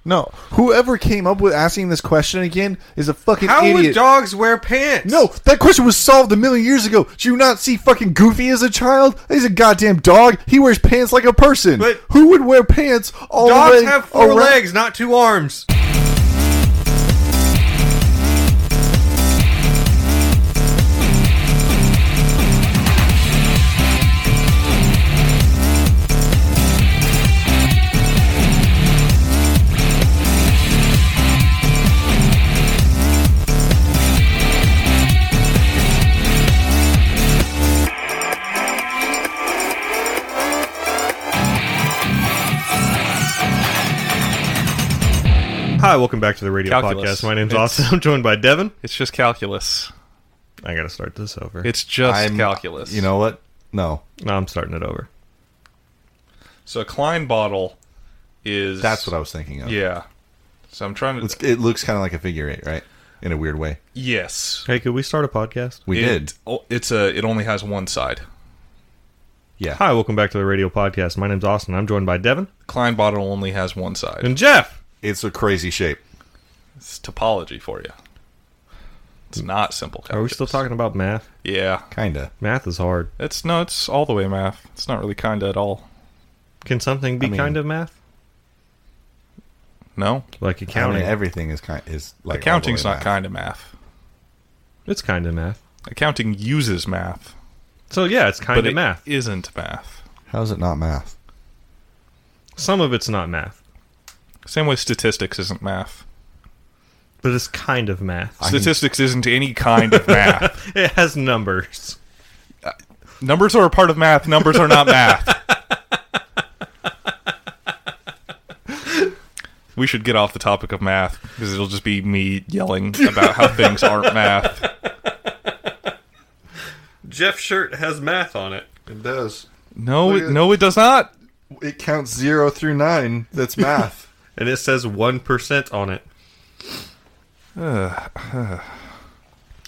No, whoever came up with asking this question again is a fucking How idiot. would dogs wear pants? No, that question was solved a million years ago. Did you not see fucking Goofy as a child? He's a goddamn dog. He wears pants like a person. But who would wear pants all the way dogs have 4 around? legs, not 2 arms. Hi, welcome back to the Radial Calculus. Podcast. My name's Austin. I'm joined by Devin. It's just calculus. I gotta start this over. It's just calculus. You know what? No. No, I'm starting it over. So a Klein bottle is... That's what I was thinking of. Yeah. So I'm trying to... It looks kind of like a figure eight, right? In a weird way. Yes. Hey, could we start a podcast? We did. It only has one side. Yeah. Hi, welcome back to the Radio Podcast. My name's Austin. I'm joined by Devin. Klein bottle only has one side. And Jeff! It's a crazy shape. It's topology for you. It's not simple calculus. Are we still talking about math? Yeah. Kinda. Math is hard. It's all the way math. It's not really kinda at all. Can something be kind of math? No? Like accounting. Everything is like Accounting's all the way not math. kind of math. It's kind of math. Accounting uses math. So yeah, it's kind But of it math. isn't math. How is it not math? Some of it's not math. Same way statistics isn't math. But it's kind of math. Statistics isn't any kind of math. It has numbers. Numbers are a part of math. Numbers are not math. We should get off the topic of math because it'll just be me yelling about how things aren't math. Jeff's shirt has math on it. It does. No, it does not. It counts 0 through 9. That's math. And it says 1% on it.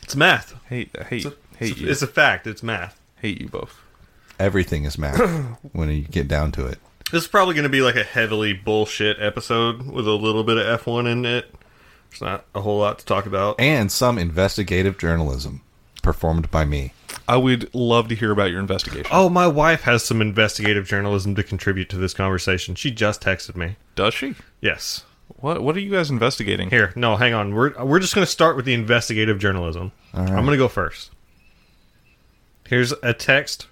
It's math. Hate you. It's a fact. It's math. Hate you both. Everything is math when you get down to it. This is probably going to be like a heavily bullshit episode with a little bit of F1 in it. There's not a whole lot to talk about. And some investigative journalism performed by me. I would love to hear about your investigation. Oh, my wife has some investigative journalism to contribute to this conversation. She just texted me. Does she? Yes. What are you guys investigating? Here, no, hang on. We're just going to start with the investigative journalism. All right. I'm going to go first. Here's a text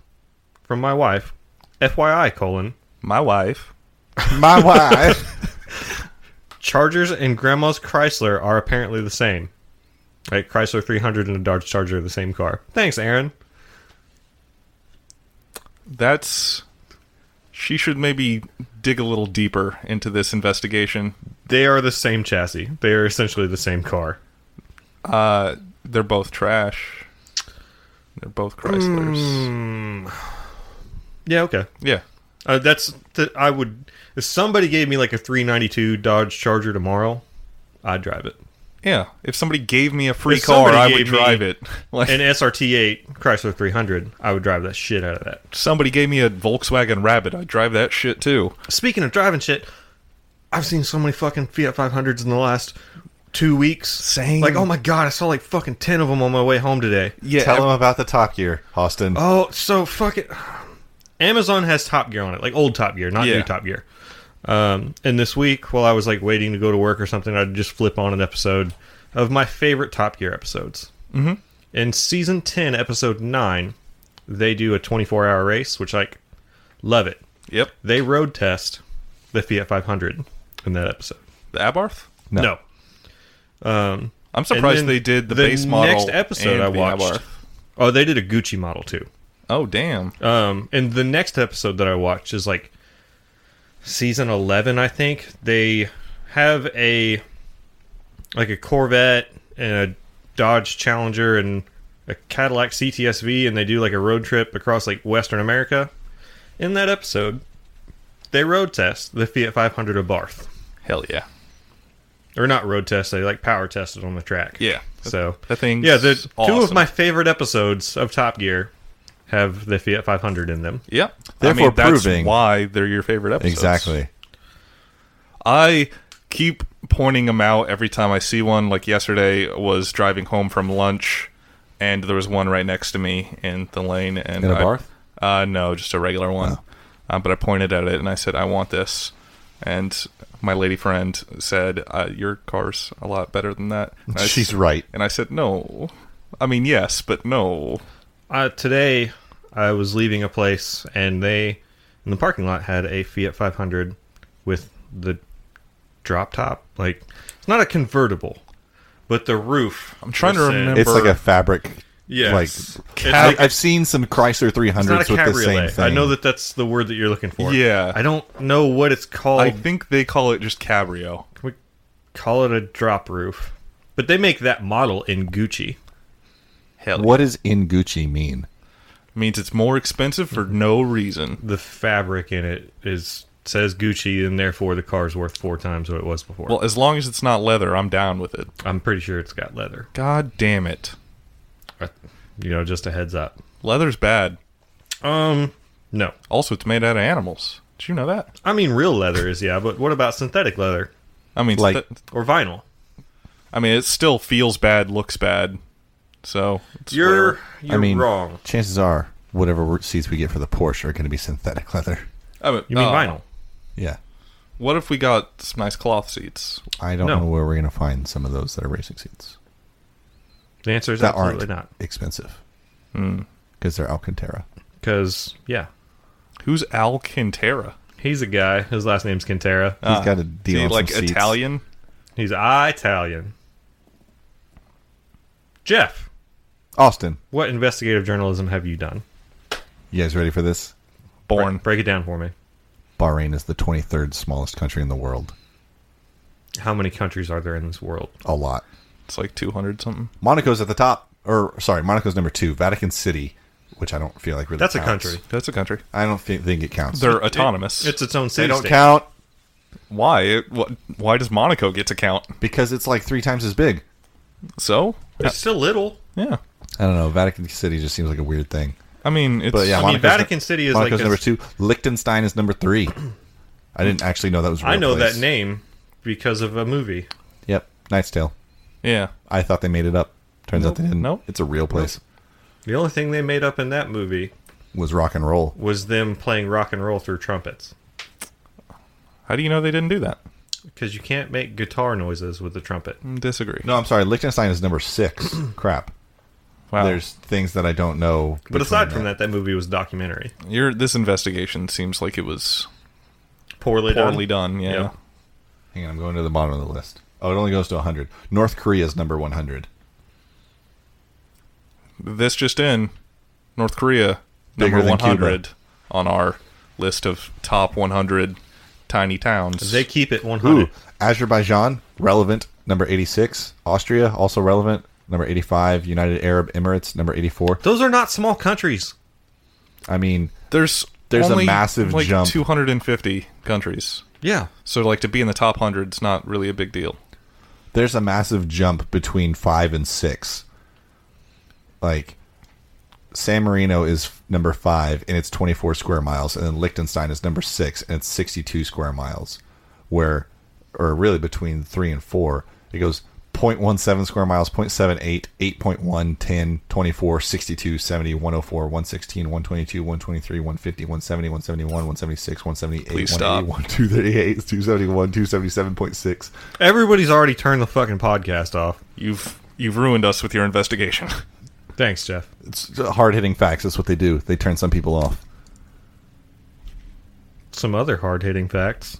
from my wife. FYI, My wife. My wife. Chargers and Grandma's Chrysler are apparently the same. Right, Chrysler 300 and a Dodge Charger are the same car. Thanks, Aaron. She should maybe dig a little deeper into this investigation. They are the same chassis. They are essentially the same car. They're both trash. They're both Chryslers. Yeah, okay. Yeah. I would. If somebody gave me like a 392 Dodge Charger tomorrow, I'd drive it. Yeah. If somebody gave me a free If car, somebody I would gave me drive it. Like, An SRT8 Chrysler 300, I would drive that shit out of that. somebody gave me a Volkswagen Rabbit, I'd drive that shit too. Speaking of driving shit, I've seen so many fucking Fiat 500s in the last 2 weeks. Same. Like, oh my god, I saw like fucking 10 of them on my way home today. Yeah. Tell them about the Top Gear, Austin. Oh, so fucking... Amazon has Top Gear on it, like old Top Gear, not new Top Gear. And this week, while I was like waiting to go to work or something, I'd just flip on an episode of my favorite Top Gear episodes. Mm-hmm. In season 10, episode 9, they do a 24-hour race, which love it. Yep. They road test the Fiat 500 in that episode. The Abarth? No. I'm surprised they did the base model. Next episode and I the watched. Abarth. Oh, they did a Gucci model too. Oh, damn. And the next episode that I watched is like season 11, I think. They have a Corvette and a Dodge Challenger and a Cadillac CTSV, and they do like a road trip across like Western America. In that episode, they road test the Fiat 500 of Barth. Hell yeah. Or not road test, they like power tested on the track. Yeah. So that thing's two awesome. of my favorite episodes of Top Gear have the Fiat 500 in them. Yep. Therefore that's proving- why they're your favorite episodes. Exactly. I keep pointing them out every time I see one. Like yesterday, was driving home from lunch, and there was one right next to me in the lane. And In a Barth? No, just a regular one. But I pointed at it and I said, I want this. And my lady friend said, your car's a lot better than that. And She's right. And I said, no. I mean, yes, but no. Today, I was leaving a place, and they, in the parking lot, had a Fiat 500 with the drop top. Like, it's not a convertible, but the roof. I'm trying to was in- remember. It's like a fabric. Yes. I've seen some Chrysler It's not a 300s with the same cabriolet. thing. I know that's the word that you're looking for. Yeah. I don't know what it's called. I think they call it just cabrio. Can we call it a drop roof? But they make that model in Gucci. Hell, What does in Gucci mean? means it's more expensive for no reason. The fabric in it says Gucci, and therefore the car's worth 4 times what it was before. Well, as long as it's not leather, I'm down with it. I'm pretty sure it's got leather. God damn it. Just a heads up. Leather's bad. No. Also, it's made out of animals. Did you know that? I mean, real leather is, yeah, but what about synthetic leather? I mean, Like- Or vinyl? it still feels bad, looks bad. So, it's You're whatever. wrong. Chances are, whatever seats we get for the Porsche are going to be synthetic leather. You mean vinyl? Yeah. What if we got some nice cloth seats? I don't No. know where we're going to find some of those that are racing seats. The answer is That absolutely aren't not. expensive. Because they're Alcantara. Because, yeah, Who's Alcantara? he's a guy. His last name's Quintera. He's got a deal Is he on like some seats. Italian? He's Italian. Jeff, Austin, what investigative journalism have you done? you guys ready for this? Born. Break it down for me. Bahrain is the 23rd smallest country in the world. How many countries are there in this world? A lot. It's like 200 something. Monaco's at the top. Monaco's number 2. Vatican City, which I don't feel like really That's a counts. country. That's a country. I don't think it counts. They're autonomous. It's its own They city don't state. count Why? Why does Monaco get to count? because it's like 3 times as big. So? It's still little. Yeah. I don't know. Vatican City just seems like a weird thing. I mean, it's... But yeah, I mean, Monaco's Vatican City is Monaco's like number 2. Liechtenstein is number 3. I didn't actually know that was a real I know place. that name because of a movie. Yep. Knight's Tale. Yeah. I thought they made it up. Turns out they didn't. Nope. It's a real place. The only thing they made up in that movie Was rock and roll. was them playing rock and roll through trumpets. How do you know they didn't do that? Because you can't make guitar noises with the trumpet. Disagree. No, I'm sorry. Liechtenstein is number 6. Crap. Wow. There's things that I don't know. But aside between from that movie was a documentary. This investigation seems like it was Poorly done. Yeah. Yeah. Hang on, I'm going to the bottom of the list. Oh, it only goes to 100. North Korea is number 100. This just in. North Korea, Bigger number than 100 Cuba. on our list of top 100 tiny towns. They keep it 100. Ooh, Azerbaijan, relevant, number 86. Austria, also relevant, number 85. United Arab Emirates, number 84. Those are not small countries. I mean, There's a only, massive like jump. 250 countries. Yeah. So like to be in the top 100 is not really a big deal. there's a massive jump between 5 and 6. Like, San Marino is number 5, and it's 24 square miles, and then Liechtenstein is number 6, and it's 62 square miles. Or really between 3 and 4, it goes 0.17 square miles, 0.78, 8.1, 10, 24, 62, 70, 104, 116, 122, 123, 150, 170, 171, 176, 178, Please 181, 238, 271, 277.6. Everybody's already turned the fucking podcast off. You've ruined us with your investigation. Thanks, Jeff. It's hard-hitting facts. That's what they do. They turn some people off. Some other hard-hitting facts.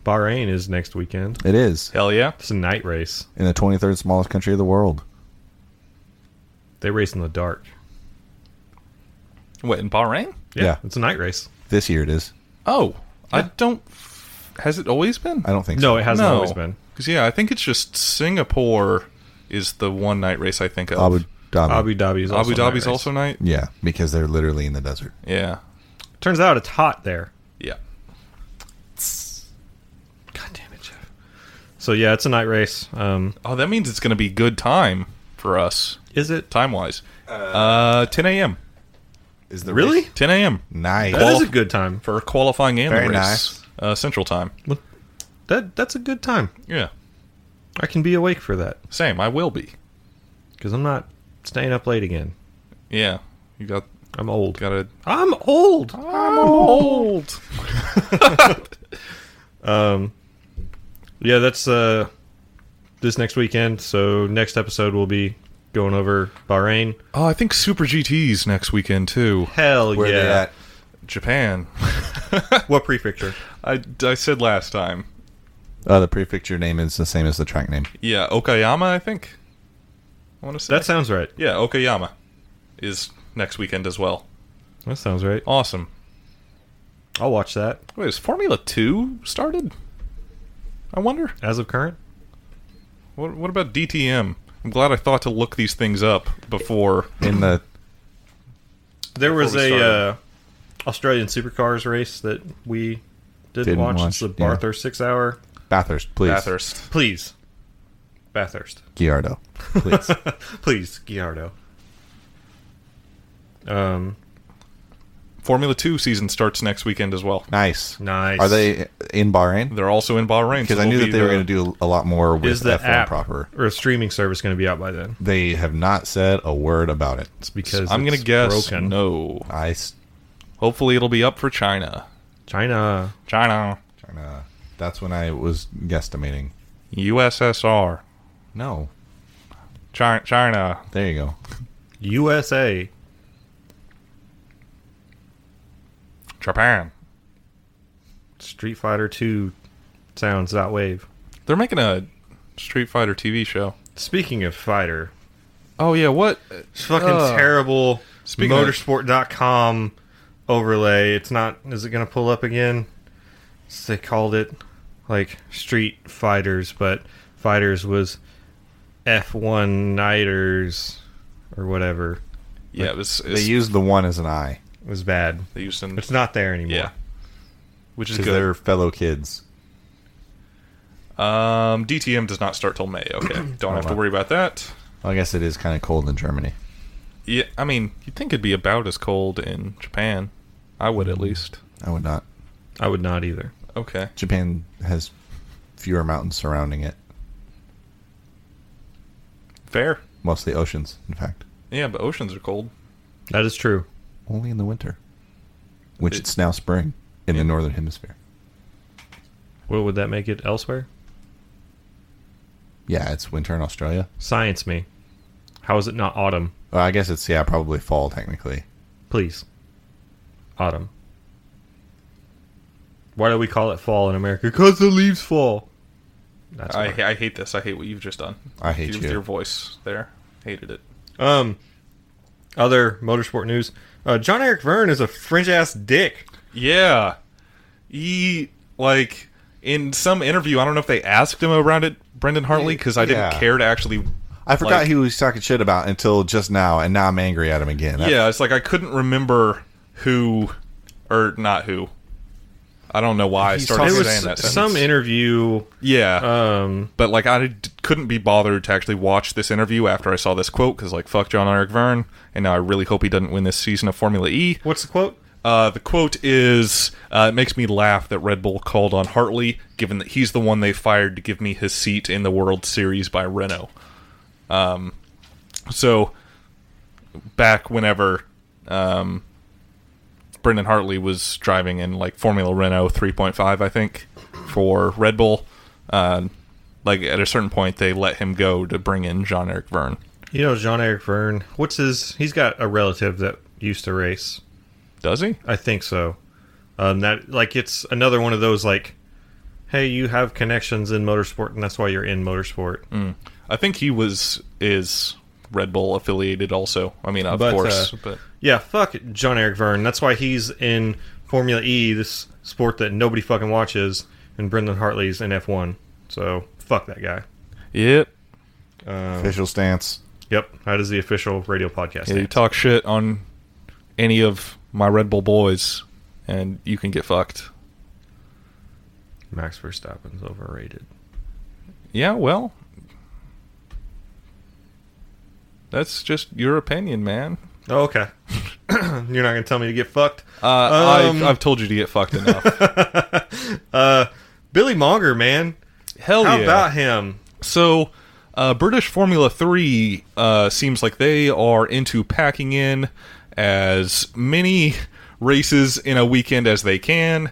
Bahrain is next weekend. It is. Hell yeah. It's a night race. In the 23rd smallest country of the world. They race in the dark. What, in Bahrain? Yeah. It's a night race. This year it is. Oh, Yeah. I don't... Has it always been? I don't think so. No, it hasn't always been. Because, yeah, I think it's just Singapore is the one night race I think of. Abu Dhabi. Abu Dhabi is also Abu a night Dhabi's race. also night? Yeah, because they're literally in the desert. Yeah. Turns out it's hot there. Yeah. God damn it, Jeff. So yeah, it's a night race. Oh, that means it's going to be good time for us, Is it? time-wise. 10 a.m. Is the Really? race- 10 a.m. Nice. That is a good time. for qualifying and Very the race. Central time. That that's a good time. Yeah. I can be awake for that Same. I will be. because I'm not staying up late again. Yeah. I'm old. Gotta. I'm old. I'm old. Yeah, that's this next weekend. So next episode we'll be going over Bahrain. Oh, I think Super GT's next weekend too. Hell Where they yeah! at? Japan. What prefecture? I said last time. The prefecture name is the same as the track name. Yeah, Okayama, I think. I want to say. That sounds right. Yeah, Okayama is next weekend as well. That sounds right. Awesome. I'll watch that. Wait, is Formula 2 started? I wonder. As of current? What about DTM? I'm glad I thought to look these things up before. There was we a started. Australian supercars race that we Didn't watch. watch, It's the yeah. Bathurst 6 hour. Bathurst, please. Bathurst. Please. Bathurst. Giardo, please. Please, Giardo. Formula 2 season starts next weekend as well. Nice. Nice. Are they in Bahrain? They're also in Bahrain. Because I knew that they were going to do a lot more with Is the F1 app proper. or a streaming service going to be out by then? They have not said a word about it. It's because I'm going to it's guess broken. no. China. Hopefully it'll be up for China. China. That's when I was guesstimating. USSR. No. China. There you go. USA. Japan. Street Fighter 2 sounds.wave. They're making a Street Fighter TV show. Speaking of fighter, Oh, yeah, what? it's fucking terrible Speaking of- motorsport.com overlay. It's not, is it going to pull up again? They called it like Street Fighters, but Fighters was F1 Nighters or whatever. Yeah, it was. They used the one as an I. It was bad. They used some. It's not there anymore. Yeah. Which is Because good. they're fellow kids. DTM does not start till May. Okay. Don't have to wow. worry about that. Well, I guess it is kind of cold in Germany. Yeah, I mean, you'd think it'd be about as cold in Japan. I would at least. I would not. I would not either. Okay. Japan has fewer mountains surrounding it. Fair. Mostly oceans, in fact. Yeah, but oceans are cold. That is true. Only in the winter. Which it's now spring in the northern hemisphere. What would that make it elsewhere? Yeah, it's winter in Australia. Science me. How is it not autumn? Well, I guess it's, probably fall, technically. Please. Autumn. Why do we call it fall in America? Because the leaves fall. That's why. I hate this. I hate what you've just done. I hate With you. your voice there. Hated it. Other motorsport news. John Eric Verne is a French ass dick. Yeah. He, like, in some interview, I don't know if they asked him around it, Brendan Hartley, because I didn't Yeah. care to actually... I forgot like- he was talking shit about until just now, and now I'm angry at him again. Yeah, it's like I couldn't remember who, or not who. I don't know why I started It saying was that sentence. some interview. Yeah. But, like, couldn't be bothered to actually watch this interview after I saw this quote, because, like, fuck John Eric Verne, and now I really hope he doesn't win this season of Formula E. What's the quote? The quote is, it makes me laugh that Red Bull called on Hartley, given that he's the one they fired to give me his seat in the World Series by Renault. So, back whenever Brendan Hartley was driving in, like, Formula Renault 3.5, I think, for Red Bull, like, at a certain point, they let him go to bring in John Eric Verne. You know, John Eric Verne. He's got a relative that used to race. Does he? I think so. That, like, it's another one of those, like, hey, you have connections in motorsport, and that's why you're in motorsport. I think he is Red Bull affiliated also. I mean, of course. But Yeah, fuck John Eric Verne. That's why he's in Formula E, this sport that nobody fucking watches, and Brendan Hartley's in F1. So, fuck that guy. Yep. Official stance. Yep, that is the official radio podcast. Yeah, you talk shit on any of my Red Bull boys, and you can get fucked. Max Verstappen's overrated. Yeah, well, that's just your opinion, man. Oh, okay. You're not going to tell me to get fucked? I've told you to get fucked enough. Billy Billy Monger, man. Hell How yeah. about him? So, British Formula 3 seems like they are into packing in as many races in a weekend as they can,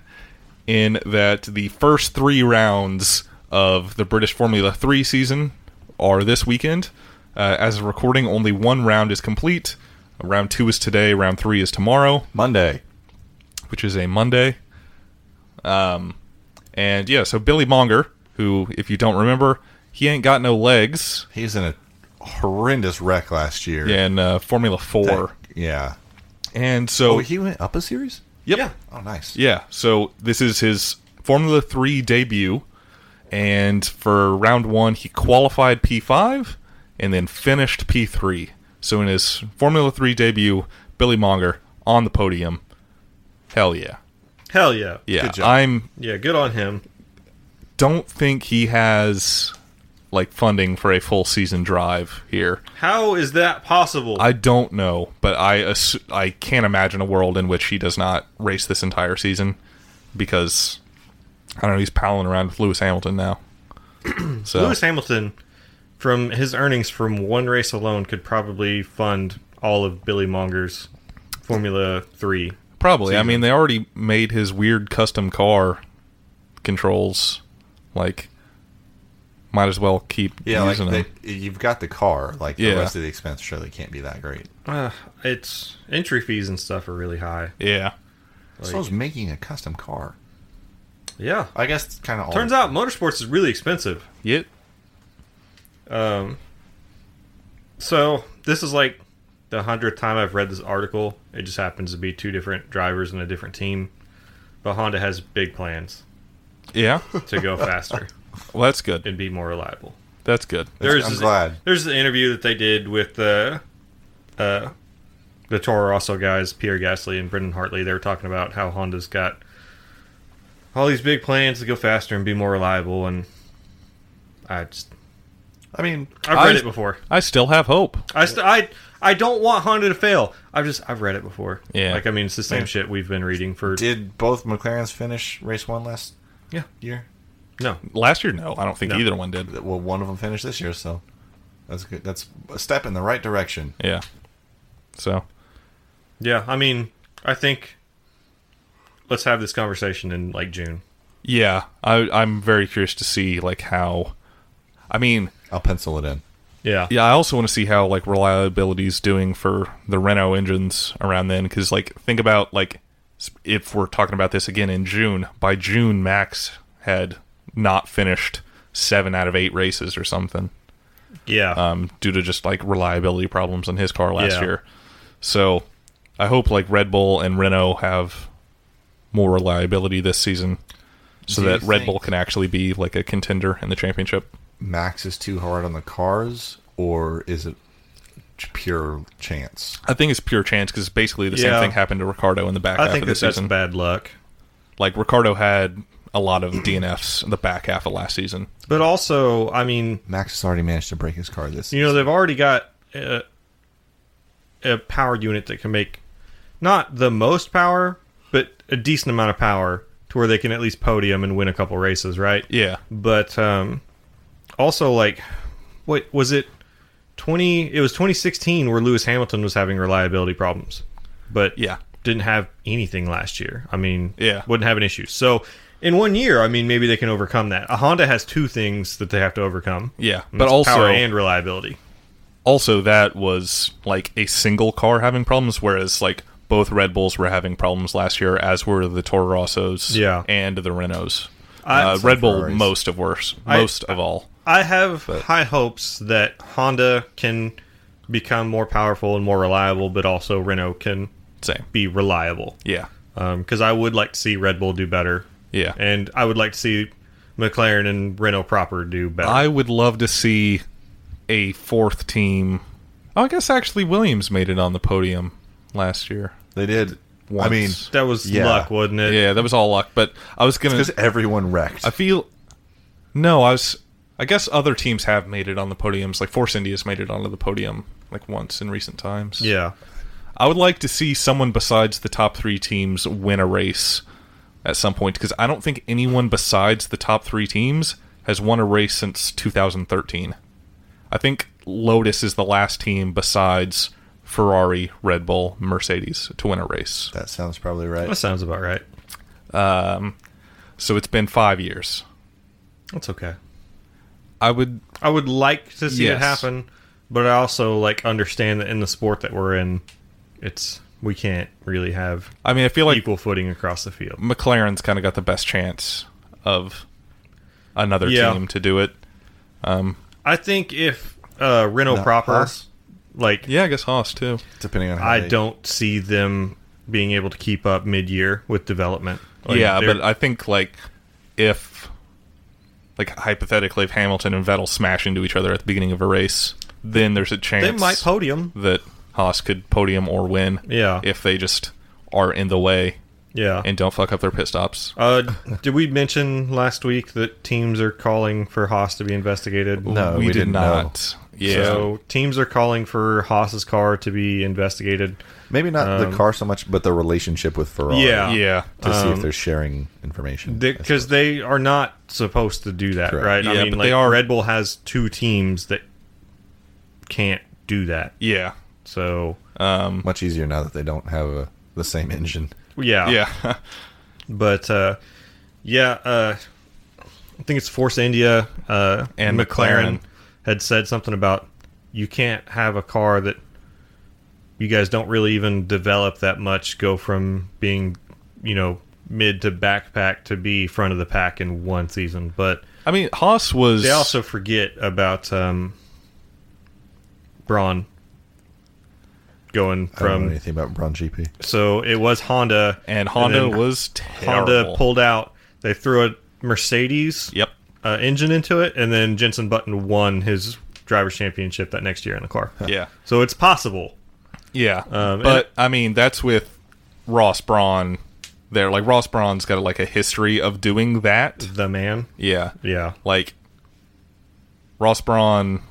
in that the first 3 rounds of the British Formula 3 season are this weekend. As of recording, only 1 round is complete. Round 2 is today, round 3 is tomorrow. Monday. Which is a Monday. And yeah, so Billy Monger, who, if you don't remember, he ain't got no legs. He's in a horrendous wreck last year. Yeah, in Formula 4. Yeah. And so... Oh, he went up a series? Yep. Yeah. Oh, nice. Yeah, so this is his Formula 3 debut. And for round 1, he qualified P5 and then finished P3. So in his Formula 3 debut, Billy Monger on the podium. Hell yeah. Hell yeah. Yeah, Good job. Yeah, good on him. Don't think he has like funding for a full season drive here. How is that possible? I don't know, but I can't imagine a world in which he does not race this entire season, because I don't know, he's palling around with Lewis Hamilton now. So Lewis Hamilton, from his earnings from one race alone, could probably fund all of Billy Monger's Formula 3. probably. I season. mean, they already made his weird custom car controls. Like, might as well keep using them. You've got the car. Like, the Yeah. rest of the expense surely can't be that great. It's entry fees and stuff are really high. Yeah. So is making a custom car. Yeah. I guess it's kind of all. Turns out motorsports is really expensive. Yep. So this is like the 100th time I've read this article. It just happens to be 2 different drivers and a different team. But Honda has big plans Yeah. to go faster Well, that's good. and be more reliable. That's good. I'm glad. There's the interview that they did with the Toro Rosso guys, Pierre Gasly and Brendan Hartley. They were talking about how Honda's got all these big plans to go faster and be more reliable, and I've read it before. I still have hope. I don't want Honda to fail. I've read it before. Yeah. Like, I mean, it's the same shit we've been reading for. Did both McLarens finish race 1 last year? No. Last year, no. I don't think No. either one did. Well, one of them finished this year, so that's good. That's a step in the right direction. Yeah. So, Yeah, I mean, I think let's have this conversation in like June. yeah, I'm very curious to see like how. I mean, I'll pencil it in. Yeah. yeah, I also want to see how like reliability is doing for the Renault engines around then, because like think about like if we're talking about this again in June. By June, Max had not finished 7 out of 8 races or something. Yeah. Due to just like reliability problems on his car last Yeah. year. So I hope like Red Bull and Renault have more reliability this season, so Do you that Red think Bull can actually be like a contender in the championship. Max is too hard on the cars, or is it pure chance? I think it's pure chance, because basically the Yeah. same thing happened to Ricardo in the back I half think of the that's season. bad luck. Like Ricardo had a lot of DNFs in the back half of last season. But also, I mean, Max has already managed to break his car this you know, they've already got a power unit that can make not the most power, but a decent amount of power to where they can at least podium and win a couple races, right? Yeah. But also, like, what was it? It was 2016 where Lewis Hamilton was having reliability problems, but Yeah. didn't have anything last year. I mean, Yeah. wouldn't have an issue. So in 1 year, I mean, maybe they can overcome that. A Honda has 2 things that they have to overcome. Yeah. And But that's also, power and reliability. also that was like a single car having problems, whereas like both Red Bulls were having problems last year, as were the Toro Rossos and the Renaults. Red Bull Ferraris. most of all. I have high hopes that Honda can become more powerful and more reliable, but also Renault can Same. be reliable. Yeah. Because I would like to see Red Bull do better. Yeah. And I would like to see McLaren and Renault proper do better. I would love to see a 4th team. Oh, I guess actually Williams made it on the podium last year. They did. Once. I mean, that was Yeah. luck, wasn't it? Yeah, that was all luck. But I was gonna. because everyone wrecked. I guess other teams have made it on the podiums. Like Force India's made it onto the podium like once in recent times. Yeah. I would like to see someone besides the top 3 teams win a race at some point, because I don't think anyone besides the top 3 teams has won a race since 2013. I think Lotus is the last team besides Ferrari, Red Bull, Mercedes to win a race. That sounds probably right. That sounds about right. So it's been 5 years. That's okay. I would like to see it Yes. happen, but I also like understand that in the sport that we're in, we can't really have I feel like equal footing across the field. McLaren's kind of got the best chance of another Yeah. team to do it. I think if Renault Not proper, Haas, like, Yeah, I guess Haas too. depending on how I they- don't see them being able to keep up mid-year with development. Like, Yeah, they're- but I think if hypothetically if Hamilton and Vettel smash into each other at the beginning of a race, then there's a chance they might podium. that Haas could podium or win. Yeah. If they just are in the way Yeah. and don't fuck up their pit stops. Did we mention last week that teams are calling for Haas to be investigated? No, we we did didn't not. Yeah. So teams are calling for Haas's car to be investigated. Maybe not the car so much, but the relationship with Ferrari. Yeah. yeah. To see if they're sharing information. Because they are not supposed to do that, Correct. right? Yeah, I mean, but like, they are- Red Bull has 2 teams that can't do that. Yeah. So, Much easier now that they don't have the same engine. yeah. Yeah. But, I think it's Force India And McLaren McLaren. had said something about you can't have a car that you guys don't really even develop that much go from being, mid to backpack to be front of the pack in one season. But Haas was they also forget about Braun going I don't know from. anything about Braun GP. So it was Honda, and Honda then was terrible. Honda pulled out. They threw a Mercedes Yep. engine into it, and then Jenson Button won his driver's championship that next year in the car. Yeah. So it's possible. Yeah. Um, but that's with Ross Brawn there. Like Ross Brawn's got a history of doing that. The man. Yeah. Yeah. Like Ross Brawn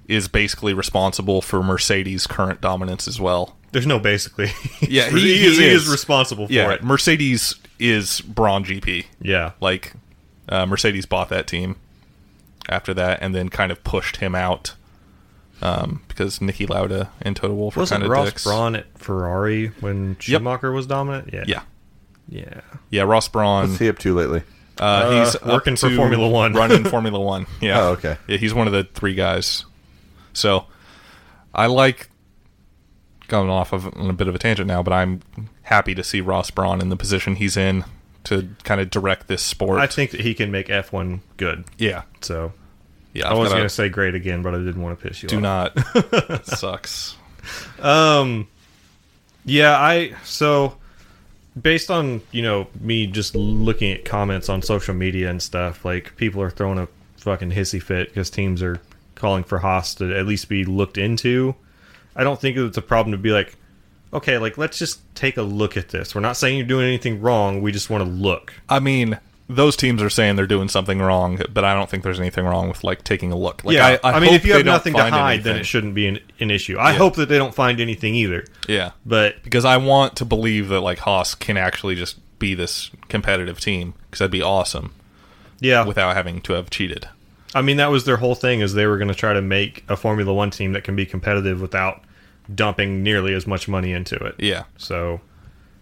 is basically responsible for Mercedes' current dominance as well. There's no basically. Yeah, he is responsible for Yeah, it. Mercedes is Brawn GP. Yeah. Like Mercedes bought that team after that and then kind of pushed him out because Niki Lauda and Toto Wolff were Wasn't kind of Ross dicks. Braun at Ferrari when Schumacher was dominant? Yeah. Yeah. Yeah. Yeah, Ross Braun. What's he up to lately? He's working up for to Formula One. running Formula One. Yeah. Oh, okay. Yeah, he's one of the 3 guys. So, I like going off of on a bit of a tangent now, but I'm happy to see Ross Brawn in the position he's in to kind of direct this sport. I think that he can make F1 good. yeah. So Yeah. I wasn't going to say great again, but I didn't want to piss you do off. not. It sucks. So based on, me just looking at comments on social media and stuff, like people are throwing a fucking hissy fit because teams are calling for Haas to at least be looked into. I don't think it's a problem to be like, okay, like let's just take a look at this. We're not saying you're doing anything wrong. We just want to look. Those teams are saying they're doing something wrong, but I don't think there's anything wrong with taking a look. Like, Yeah, I mean, hope if you they have don't nothing to find hide, then anything. it shouldn't be an issue. I hope that they don't find anything either. Yeah. But Because I want to believe that Haas can actually just be this competitive team, because that'd be awesome yeah, without having to have cheated. I mean, that was their whole thing, is they were going to try to make a Formula One team that can be competitive without dumping nearly as much money into it. Yeah. So,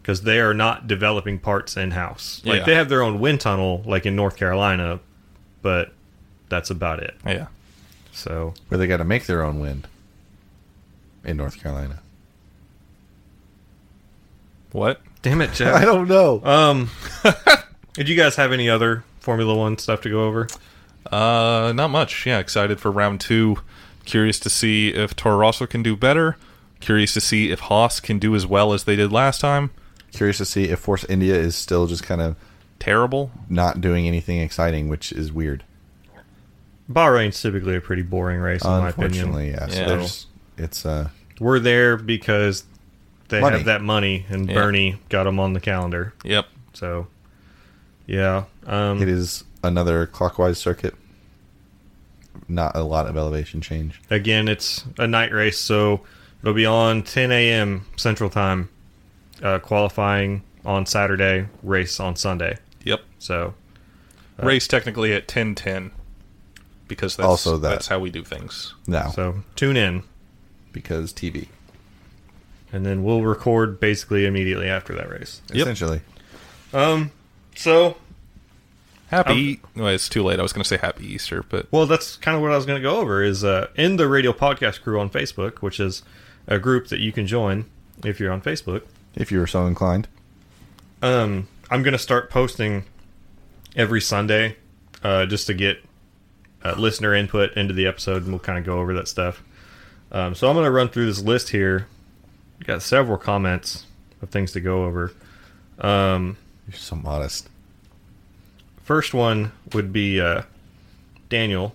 because they are not developing parts in-house. Like, Yeah. they have their own wind tunnel, like in North Carolina, but that's about it. Yeah. So, Where they got to make their own wind in North Carolina. What? damn it, I Jeff. don't know. Did you guys have any other Formula One stuff to go over? Not much. Yeah, excited for round 2. Curious to see if Toro Rosso can do better. Curious to see if Haas can do as well as they did last time. Curious to see if Force India is still just kind of Terrible. not doing anything exciting, which is weird. Bahrain's typically a pretty boring race, in my opinion. Unfortunately, yeah. So Yeah. it's We're there because they Money. have that money, and Yeah. Bernie got them on the calendar. Yep. So, yeah. it is another clockwise circuit. Not a lot of elevation change. Again, it's a night race, so it'll be on 10 a.m. Central Time, qualifying on Saturday, race on Sunday. Yep. So Race technically at 10:10 because that's how we do things. No, so tune in, because TV. and then we'll record basically immediately after that race. Essentially. So, Well, it's too late. I was going to say Happy Easter, but well, that's kind of what I was going to go over. Is in the Radial Podcast crew on Facebook, which is a group that you can join if you're on Facebook. If you were so inclined. I'm going to start posting every Sunday, just to get listener input into the episode, and we'll kind of go over that stuff. So I'm going to run through this list here. Got several comments of things to go over. You're so modest. First one would be Daniel,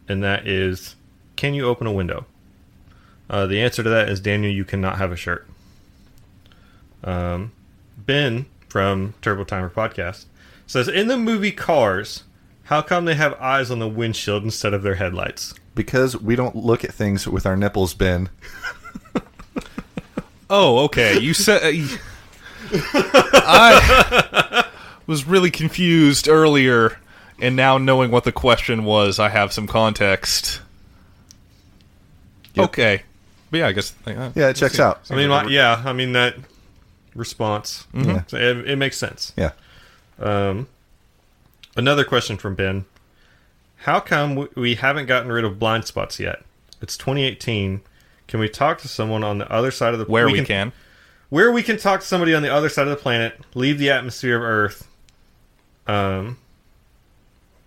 and that is, can you open a window? The answer to that is, Daniel, you cannot have a shirt. Ben from Turbo Timer Podcast says, in the movie Cars, how come they have eyes on the windshield instead of their headlights? Because we don't look at things with our nipples, Ben. oh, okay. You said I was really confused earlier, and now knowing what the question was, I have some context. Yep. Okay, but yeah, I guess Yeah, it checks out. I mean, that response, so it makes sense. Yeah. Another question from Ben. How come we haven't gotten rid of blind spots yet? It's 2018. Can we talk to someone on the other side of the where we can talk to somebody on the other side of the planet, leave the atmosphere of Earth,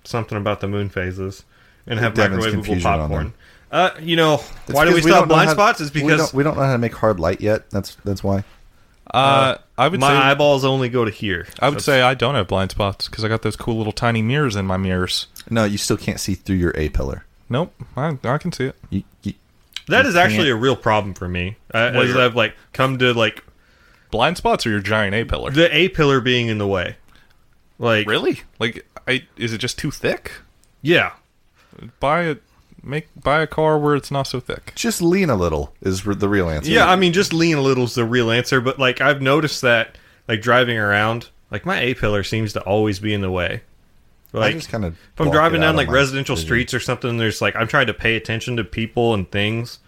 something about the moon phases, and have Devin's microwavable confusion on popcorn. It's Why do we because still have don't know blind how- spots? Is because we don't know how to make hard light yet. That's why. I would my say eyeballs only go to here. I would say I don't have blind spots because I got those cool little tiny mirrors in my mirrors. No, you still can't see through your A pillar. Nope, I can see it. That you is actually can't- a real problem for me. As I've come to Blind spots or your giant A pillar? the A pillar being in the way. Really? Is it just too thick? Yeah. Buy a car where it's not so thick. Just lean a little is the real answer. Yeah, I mean, just lean a little is the real answer, but I've noticed that driving around, my A pillar seems to always be in the way. I just kind of. If I'm driving down residential streets or something, there's I'm trying to pay attention to people and things.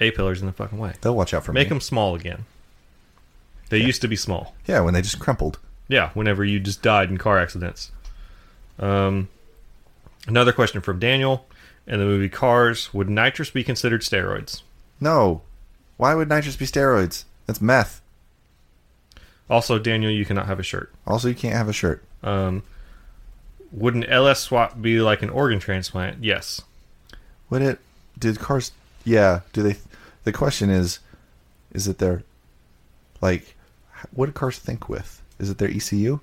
A pillar's in the fucking way. They'll watch out for me. Make them small again. They used to be small. Yeah, when they just crumpled. Yeah, whenever you just died in car accidents. Another question from Daniel. In the movie Cars, would nitrous be considered steroids? No. Why would nitrous be steroids? That's meth. Also, Daniel, you cannot have a shirt. Also, you can't have a shirt. Would an LS swap be like an organ transplant? Yes. Would it? Did cars? Yeah. Do they? The question is it their, what do cars think with? Is it their ECU?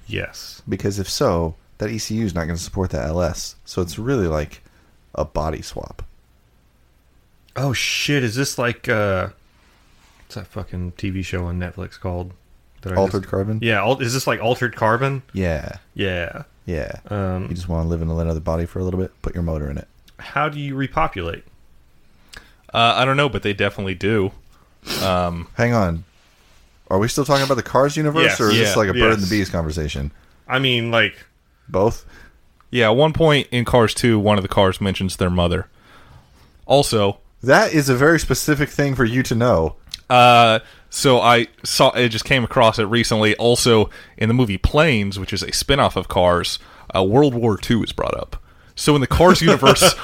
Yes. Because if so, that ECU is not going to support that LS. So it's really like a body swap. Oh shit! Is this what's that fucking TV show on Netflix called? Altered Carbon? Yeah. Is this Altered Carbon? Yeah. Yeah. Yeah. You just want to live in another body for a little bit? Put your motor in it. How do you repopulate? I don't know, but they definitely do. Hang on. Are we still talking about the Cars universe, Yes. or is this like a bird and Yes. the bees conversation? I mean, Both? Yeah, at one point in Cars 2, one of the cars mentions their mother. Also, That is a very specific thing for you to know. so I just came across it recently. Also, in the movie Planes, which is a spin-off of Cars, World War II is brought up. So in the Cars universe,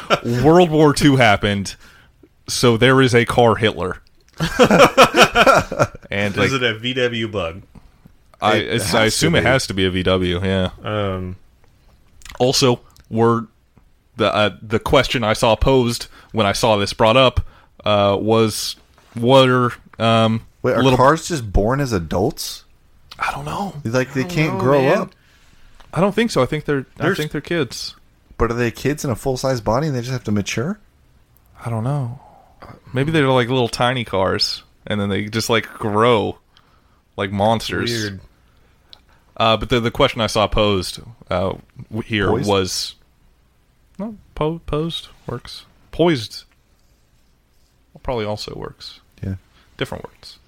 World War II happened, so there is a car Hitler. And is it a VW bug? I assume it has to be a VW, yeah. Also, the question I saw posed when I saw this brought up was, what are Wait, are cars just born as adults? I don't know. They can't grow up. I don't think so. I think they're kids. But are they kids in a full-size body and they just have to mature? I don't know. Maybe they're like little tiny cars, and then they just grow like monsters. Weird. But the question I saw posed here Poised? was... No, posed works. Poised probably also works. Yeah. Different words.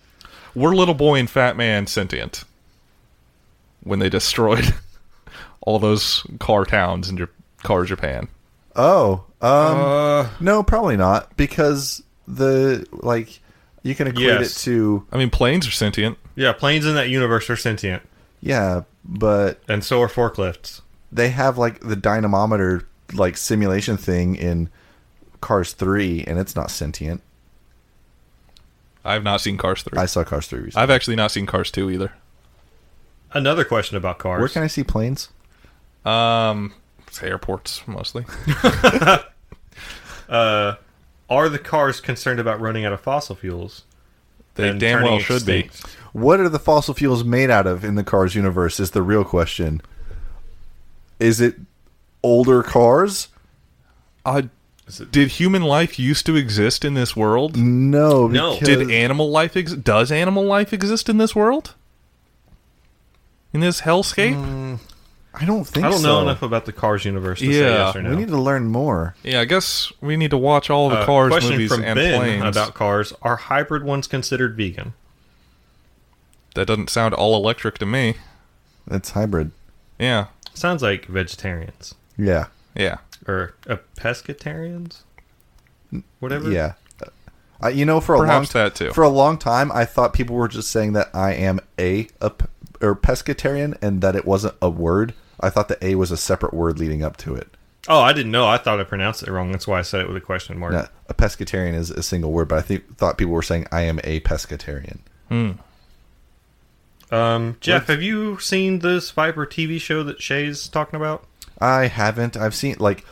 Were Little Boy and Fat Man sentient when they destroyed all those car towns in Car Japan? Oh, no, probably not, because you can equate it to... I mean, planes are sentient. Yeah, planes in that universe are sentient. Yeah, but... And so are forklifts. They have, like, the dynamometer, like, simulation thing in Cars 3, and it's not sentient. I have not seen Cars 3. I saw Cars 3 recently. I've actually not seen Cars 2 either. Another question about cars. Where can I see planes? It's airports, mostly. Are the cars concerned about running out of fossil fuels? They and damn turning well should be. extinct? What are the fossil fuels made out of in the Cars universe is the real question. Is it older cars? Did human life used to exist in this world? No. No. Because Did animal life does animal life exist in this world? In this hellscape? I don't think so. I don't know enough about the Cars universe to say yes or no. We need to learn more. Yeah, I guess we need to watch all the Cars question movies from and Ben planes. about cars. Are hybrid ones considered vegan? That doesn't sound all electric to me. It's hybrid. Yeah. Sounds like vegetarians. Yeah. Yeah. Or pescatarians? Whatever? Yeah. For Perhaps that too. For a long time, I thought people were just saying that I am or pescatarian and that it wasn't a word. I thought the A was a separate word leading up to it. Oh, I didn't know. I thought I pronounced it wrong. That's why I said it with a question mark. No, a pescatarian is a single word, but I thought people were saying I am a pescatarian. Jeff, have you seen this Viper TV show that Shay's talking about? I haven't. I've seen, like,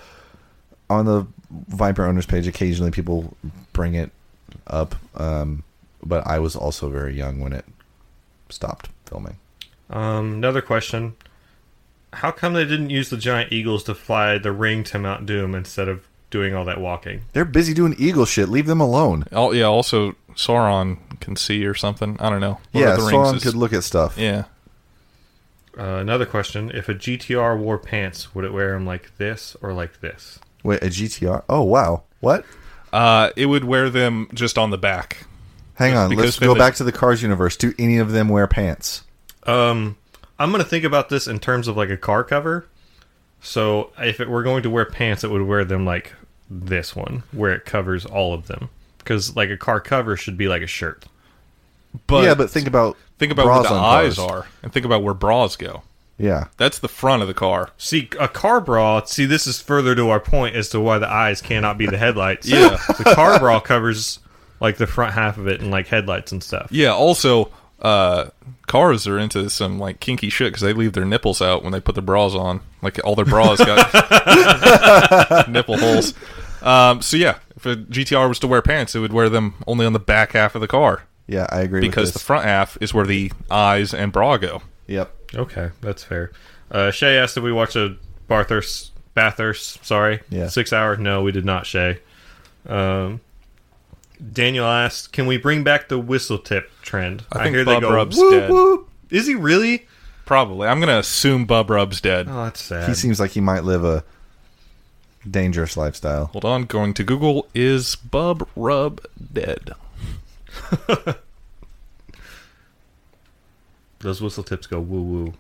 on the Viper owners page, occasionally people bring it up, but I was also very young when it stopped filming. Another question. How come they didn't use the giant eagles to fly the ring to Mount Doom instead of doing all that walking? They're busy doing eagle shit. Leave them alone. Oh, yeah, also Sauron can see or something. I don't know. Yeah, Lord of the Rings Sauron could look at stuff. Yeah. Another question. If a GTR wore pants, would it wear them like this or like this? Wait, a GTR? Oh, wow. What? It would wear them just on the back. Hang on. Because Let's go back to the Cars universe. Do any of them wear pants? I'm going to think about this in terms of like a car cover. So if it were going to wear pants, it would wear them like this one, where it covers all of them. Because like a car cover should be like a shirt. But think about where bras the on eyes cars. are, and think about where bras go. Yeah. That's the front of the car. See, a car bra, this is further to our point as to why the eyes cannot be the headlights. Yeah. The car bra covers like the front half of it and like headlights and stuff. Yeah, also, cars are into some like kinky shit because they leave their nipples out when they put their bras on. Like all their bras got nipple holes. So yeah, if a GTR was to wear pants, it would wear them only on the back half of the car. Yeah, I agree Because with the this. front half is where the eyes and bra go. Yep. Okay, that's fair. Shay asked if we watched a Bathurst, sorry. Yeah. 6 hour. No, we did not, Shay. Daniel asked, can we bring back the whistle tip trend? I think hear Bub they go, Rub's whoop, dead. whoop. Is he really? Probably. I'm going to assume Bub Rub's dead. Oh, that's sad. He seems like he might live a dangerous lifestyle. Hold on. Going to Google. Is Bub Rub dead? Those whistle tips go woo woo.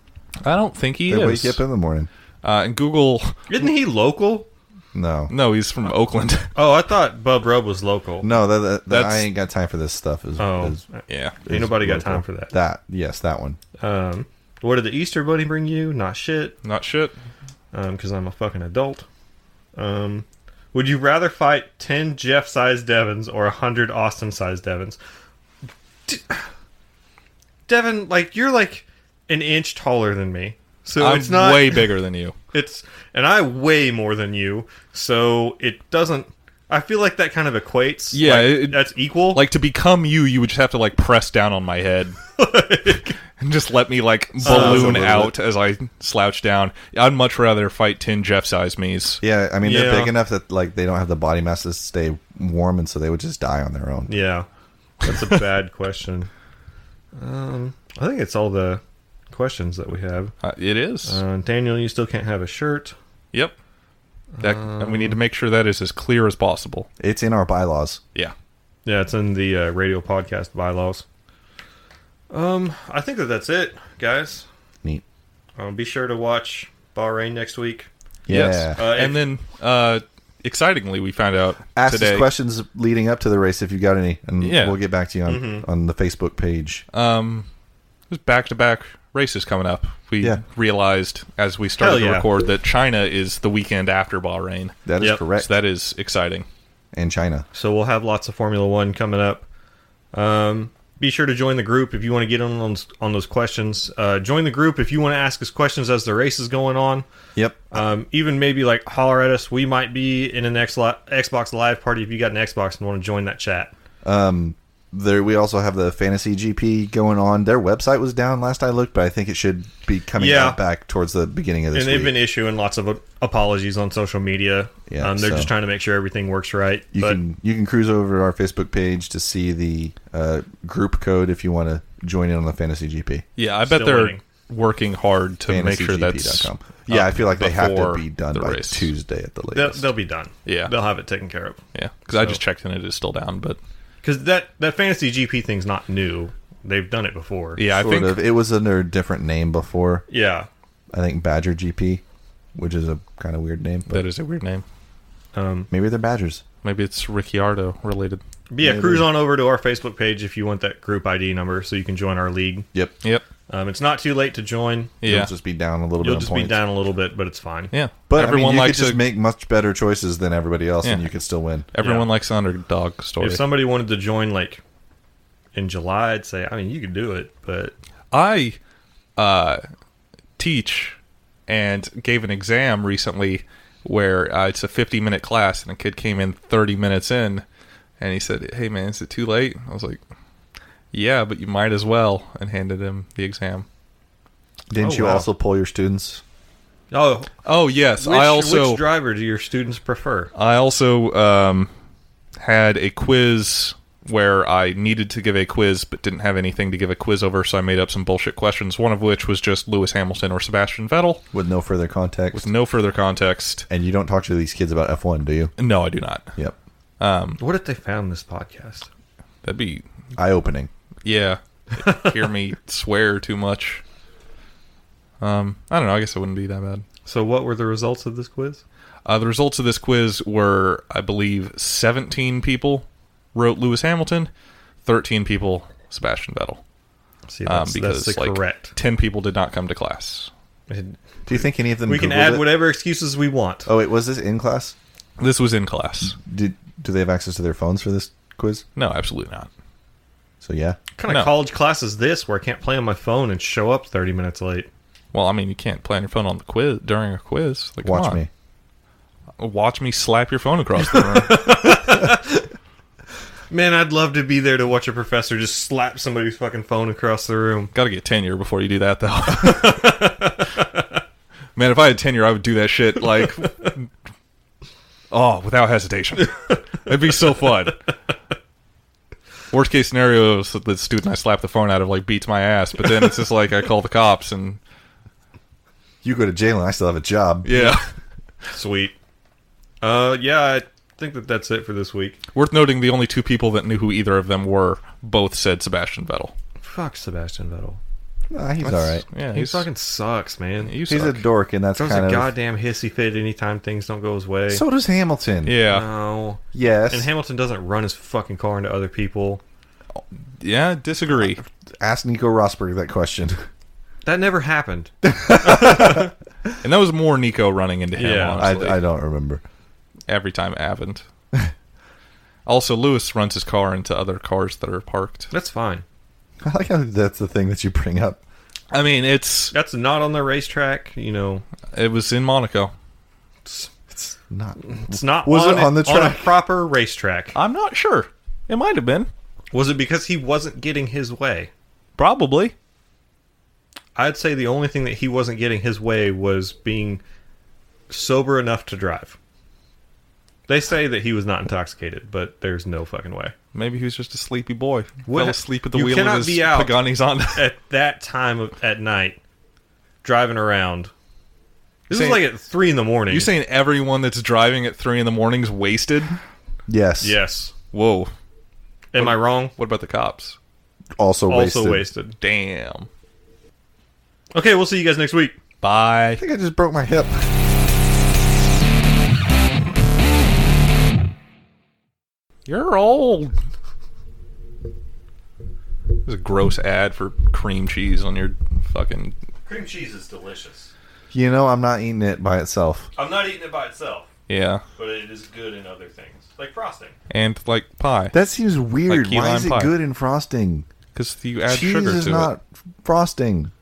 I don't think he They is. wake you up in the morning. And Google... Isn't he local? No. No, he's from Oakland. Oh, I thought Bub Rub was local. No, That's- I ain't got time for this stuff. Oh, Yeah. ain't nobody got time for that. That one. What did the Easter Bunny bring you? Not shit. Not shit. Because I'm a fucking adult. Would you rather fight 10 Jeff-sized Devons or 100 Austin-sized Devons? Devon, like, you're like an inch taller than me. So I'm it's not... way bigger than you. And I weigh more than you, so it doesn't... I feel like that kind of equates. Yeah, Like, that's equal. Like, to become you, you would just have to, like, press down on my head. And just let me, like, balloon out as I slouch down. I'd much rather fight 10 Jeff-sized me's. Yeah, I mean, they're Yeah. big enough that like they don't have the body mass to stay warm, and so they would just die on their own. Yeah, that's a bad question. I think it's all the questions that we have. It is. Daniel, you still can't have a shirt. Yep. And we need to make sure that is as clear as possible. It's in our bylaws. Yeah. Yeah, it's in the radio podcast bylaws. I think that's it, guys. Neat. Be sure to watch Bahrain next week. Yeah. Yes. And then, excitingly, we found out Ask today. us questions leading up to the race if you got any, and Yeah. we'll get back to you on the Facebook page. There's back-to-back races coming up. We Yeah. realized as we started to yeah. record that China is the weekend after Bahrain. That is Yep. correct. So that is exciting. And China. So we'll have lots of Formula One coming up. Be sure to join the group if you want to get on those questions. Join the group if you want to ask us questions as the race is going on. Yep. Even maybe like holler at us. We might be in an Xbox Live party if you got an Xbox and want to join that chat. We also have the Fantasy GP going on. Their website was down last I looked, but I think it should be coming out back towards the beginning of this And they've week. been issuing lots of apologies on social media. Yeah, they're so- just trying to make sure everything works right. You can cruise over to our Facebook page to see the group code if you want to join in on the Fantasy GP. Yeah, I bet Still they're waiting. working hard to make sure that's FantasyGP.com. Yeah, I feel like they have to before be done the by race. Tuesday at the latest. they'll be done. Yeah. They'll have it taken care of. Yeah, because I just checked and it is still down. But Because that Fantasy GP thing's not new. They've done it before. yeah, I Sort think of. It was under a different name before. Yeah. I think Badger GP, which is a kind of weird name. But that is a weird name. maybe they're Badgers. Maybe it's Ricciardo related. But yeah, Maybe. cruise on over to our Facebook page if you want that group ID number so you can join our league. Yep. Yep. It's not too late to join. Yeah. You'll just be down a little You'll bit on just points. be down a little bit, but it's fine. Yeah. But everyone I mean, you likes could just make much better choices than everybody else, and Yeah. you could still win. everyone Yeah. likes the underdog story. If somebody wanted to join like in July, I'd say, I mean, you could do it, but I teach and gave an exam recently where it's a 50-minute class, and a kid came in 30 minutes in, and he said, "Hey, man, is it too late?" I was like, "Yeah, but you might as well," and handed him the exam. Didn't Oh, you wow. also pull your students? Oh, yes. which driver do your students prefer? I also had a quiz where I needed to give a quiz but didn't have anything to give a quiz over, so I made up some bullshit questions, one of which was just Lewis Hamilton or Sebastian Vettel, With no further context. with no further context. And you don't talk to these kids about F1, do you? No, I do not. Yep. What if they found this podcast? That'd be, Eye-opening. yeah, hear me swear too much. I don't know, I guess it wouldn't be that bad. So what were the results of this quiz? The results of this quiz were, I believe, 17 people wrote Lewis Hamilton, 13 people Sebastian Vettel. See, that's Because the like correct. 10 people did not come to class. Do you think any of them We can Googled add it? whatever excuses we want. Oh, wait, was this in class? This was in class. Do they have access to their phones for this quiz? No, absolutely not. So, yeah. What kind of No. college class is this where I can't play on my phone and show up 30 minutes late? Well, I mean, you can't play on your phone on the quiz during a quiz. Like, come Watch on. me. Watch me slap your phone across the room. Man, I'd love to be there to watch a professor just slap somebody's fucking phone across the room. Got to get tenure before you do that, though. Man, if I had tenure, I would do that shit like, without hesitation. It'd be so fun. Worst case scenario is that the student I slap the phone out of like beats my ass, but then it's just like I call the cops and You go to jail and I still have a job. yeah. Sweet. Yeah, I think that's it for this week. Worth noting, the only two people that knew who either of them were both said Sebastian Vettel. Fuck Sebastian Vettel. Nah, he's all right. Yeah, He fucking sucks, man. you He's a suck. dork, and that's Throws kind a of... goddamn hissy fit anytime things don't go his way. So does Hamilton. Yeah, No. Yes. And Hamilton doesn't run his fucking car into other people. yeah, disagree. Ask Nico Rosberg that question. That never happened. And that was more Nico running into him. Yeah, honestly. I don't remember. Every time it happened. Also, Lewis runs his car into other cars that are parked. That's fine. I like how that's the thing that you bring up. I mean, it's That's not on the racetrack, you know. it was in Monaco. It's not. It's not Was on it on the a track? proper racetrack. I'm not sure. It might have been. Was it because he wasn't getting his way? Probably. I'd say the only thing that he wasn't getting his way was being sober enough to drive. They say that he was not intoxicated, but there's no fucking way. Maybe he was just a sleepy boy. What- Fell asleep at the you wheel cannot of his be out. Pagani's Honda. At that time at night, driving around. This Saying- is like at 3 in the morning. You saying everyone that's driving at 3 a.m. is wasted? Yes. Yes. Whoa. Am I wrong? What about the cops? Also wasted. Damn. Okay, we'll see you guys next week. Bye. I think I just broke my hip. You're old. There's a gross ad for cream cheese on your fucking... Cream cheese is delicious. You know, I'm not eating it by itself. I'm not eating it by itself. Yeah. But it is good in other things. Like frosting. And like pie. That seems weird. Like key Why lime is it pie. good in frosting? Because you add Cheese sugar is to not frosting.